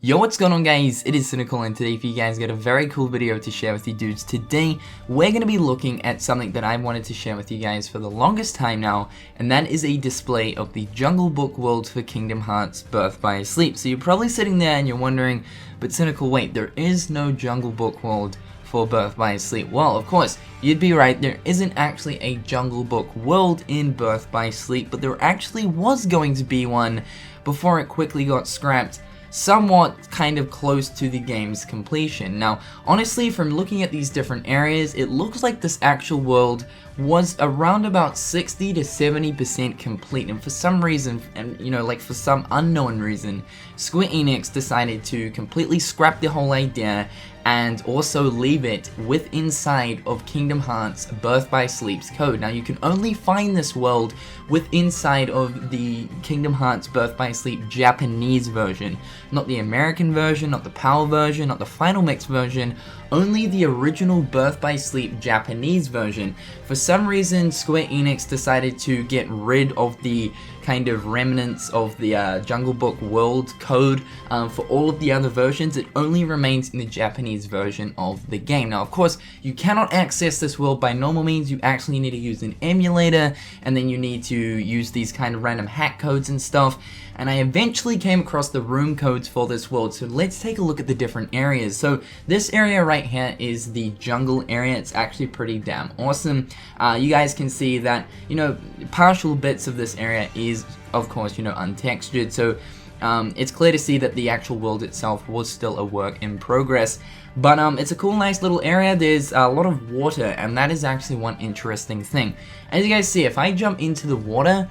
Yo, what's going on guys? It is Cynnnical, and today for you guys got a very cool video to share with you dudes. Today, we're going to be looking at something that I've wanted to share with you guys for the longest time now, and that is a display of the Jungle Book world for Kingdom Hearts Birth by Sleep. So you're probably sitting there and you're wondering, but Cynnnical, wait, there is no Jungle Book world for Birth by Sleep. Well, of course, you'd be right, there isn't actually a Jungle Book world in Birth by Sleep, but there actually was going to be one before it quickly got scrapped, somewhat kind of close to the game's completion. Now, honestly, from looking at these different areas, it looks like this actual world was around about 60 to 70% complete, and for some reason, and you know, like for some unknown reason, Square Enix decided to completely scrap the whole idea and also leave it with inside of Kingdom Hearts Birth by Sleep's code. Now, you can only find this world with inside of the Kingdom Hearts Birth by Sleep Japanese version, not the American version, not the PAL version, not the Final Mix version, only the original Birth by Sleep Japanese version. For some reason, Square Enix decided to get rid of the kind of remnants of the Jungle Book world code for all of the other versions. It only remains in the Japanese version of the game. Now, of course, you cannot access this world by normal means. You actually need to use an emulator, and then you need to use these kind of random hack codes and stuff. And I eventually came across the room codes for this world, so let's take a look at the different areas. So this area right here is the jungle area. It's actually pretty damn awesome. You guys can see that, you know, partial bits of this area is, of course, you know, untextured, so it's clear to see that the actual world itself was still a work in progress. But it's a cool, nice little area. There's a lot of water, and that is actually one interesting thing. As you guys see, if I jump into the water,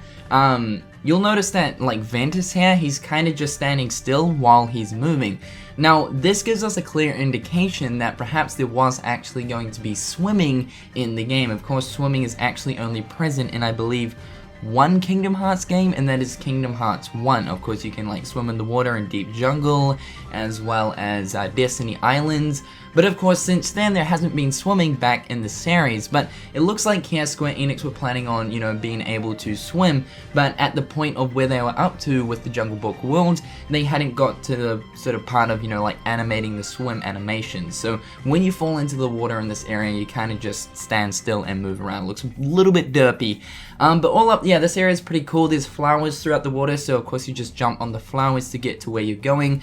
you'll notice that, like, Ventus here, he's kind of just standing still while he's moving. Now, this gives us a clear indication that perhaps there was actually going to be swimming in the game. Of course, swimming is actually only present in, I believe, one Kingdom Hearts game, and that is Kingdom Hearts 1. Of course, you can like swim in the water in Deep Jungle, as well as Destiny Islands. But of course, since then, there hasn't been swimming back in the series. But it looks like here Square Enix were planning on, you know, being able to swim. But at the point of where they were up to with the Jungle Book world, they hadn't got to the sort of part of, you know, like animating the swim animations. So when you fall into the water in this area, you kind of just stand still and move around. It looks a little bit derpy. But all up, yeah, this area is pretty cool. There's flowers throughout the water, so of course you just jump on the flowers to get to where you're going.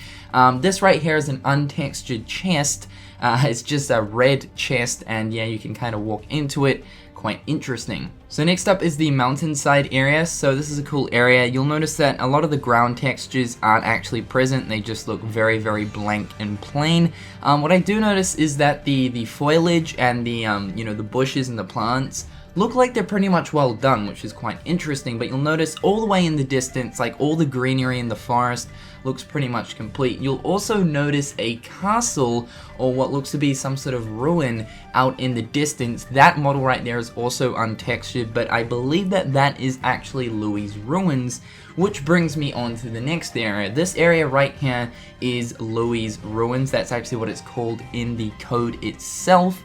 This right here is an untextured chest. It's just a red chest, and yeah, you can kind of walk into it. Quite interesting. So next up is the mountainside area. So this is a cool area. You'll notice that a lot of the ground textures aren't actually present. They just look very, very blank and plain. What I do notice is that the foliage and the you know, the bushes and the plants look like they're pretty much well done, which is quite interesting. But you'll notice all the way in the distance, like all the greenery in the forest looks pretty much complete. You'll also notice a castle, or what looks to be some sort of ruin out in the distance. That model right there is also untextured, but I believe that that is actually Louise Ruins, which brings me on to the next area. This area right here is Louise Ruins. That's actually what it's called in the code itself.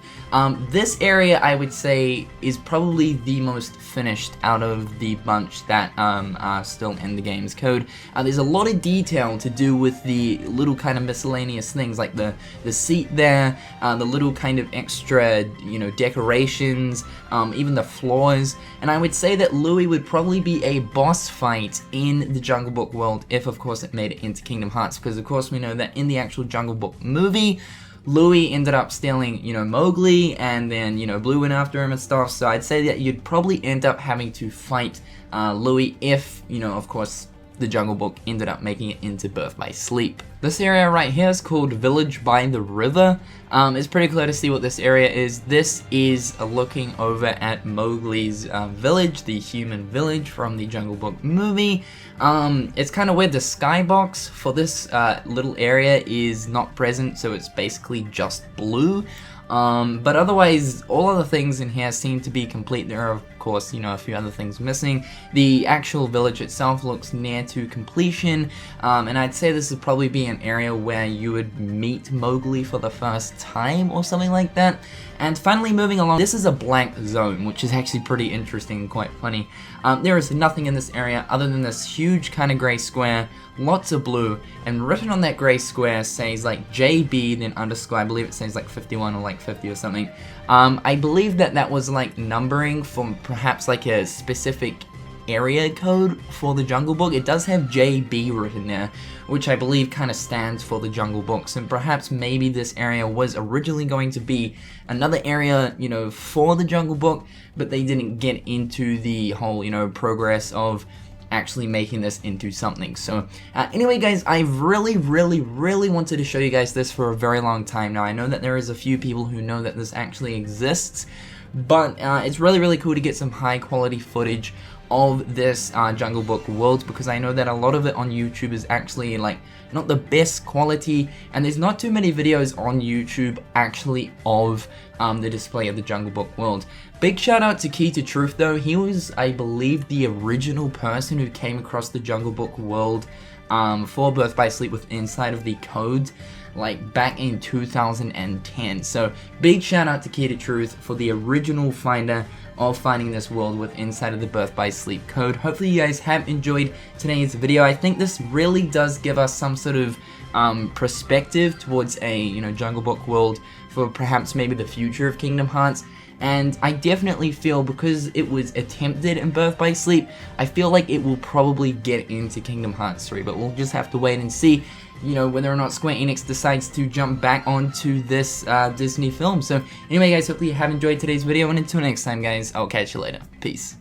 This area, I would say, is probably the most finished out of the bunch that are still in the game's code. There's a lot of detail to do with the little kind of miscellaneous things, like the seat there, the little kind of extra, you know, decorations, even the floors. And I would say that Louis would probably be a boss fight in the Jungle Book world if, of course, it made it into Kingdom Hearts, because of course we know that in the actual Jungle Book movie, Louis ended up stealing, you know, Mowgli, and then, you know, Blue went after him and stuff. So I'd say that you'd probably end up having to fight Louis if, you know, of course, the Jungle Book ended up making it into Birth by Sleep. This area right here is called Village by the River. It's pretty clear to see what this area is. This is looking over at Mowgli's village, the human village from the Jungle Book movie. It's kind of weird. The skybox for this little area is not present, so it's basically just blue. But otherwise, all other things in here seem to be complete. There are, of course, you know, a few other things missing. The actual village itself looks near to completion, and I'd say this would probably be an area where you would meet Mowgli for the first time or something like that. And finally, moving along, this is a blank zone, which is actually pretty interesting and quite funny. There is nothing in this area other than this huge kind of grey square, lots of blue, and written on that grey square says like JB, then underscore, I believe it says like 51 or like 50 or something. I believe that was like numbering from perhaps like a specific area code for the Jungle Book. It does have JB written there, which I believe kind of stands for the Jungle Books, and perhaps maybe this area was originally going to be another area, you know, for the Jungle Book, but they didn't get into the whole, you know, progress of actually making this into something. So anyway guys, I really wanted to show you guys this for a very long time now. I know that there is a few people who know that this actually exists, but it's really cool to get some high quality footage of this Jungle Book world, because I know that a lot of it on YouTube is actually like not the best quality, and there's not too many videos on YouTube actually of the display of the Jungle Book world. Big shout out to Key to Truth though. He was, I believe, the original person who came across the Jungle Book world for Birth by Sleep with inside of the code, like back in 2010. So big shout out to Key to Truth for the original finder of finding this world with inside of the Birth by Sleep code. Hopefully you guys have enjoyed today's video. I think this really does give us some sort of perspective towards a, you know, Jungle Book world for perhaps maybe the future of Kingdom Hearts. And I definitely feel, because it was attempted in Birth by Sleep, I feel like it will probably get into Kingdom Hearts 3, but we'll just have to wait and see, you know, whether or not Square Enix decides to jump back onto this Disney film. So anyway guys, hopefully you have enjoyed today's video, and until next time guys, I'll catch you later. Peace.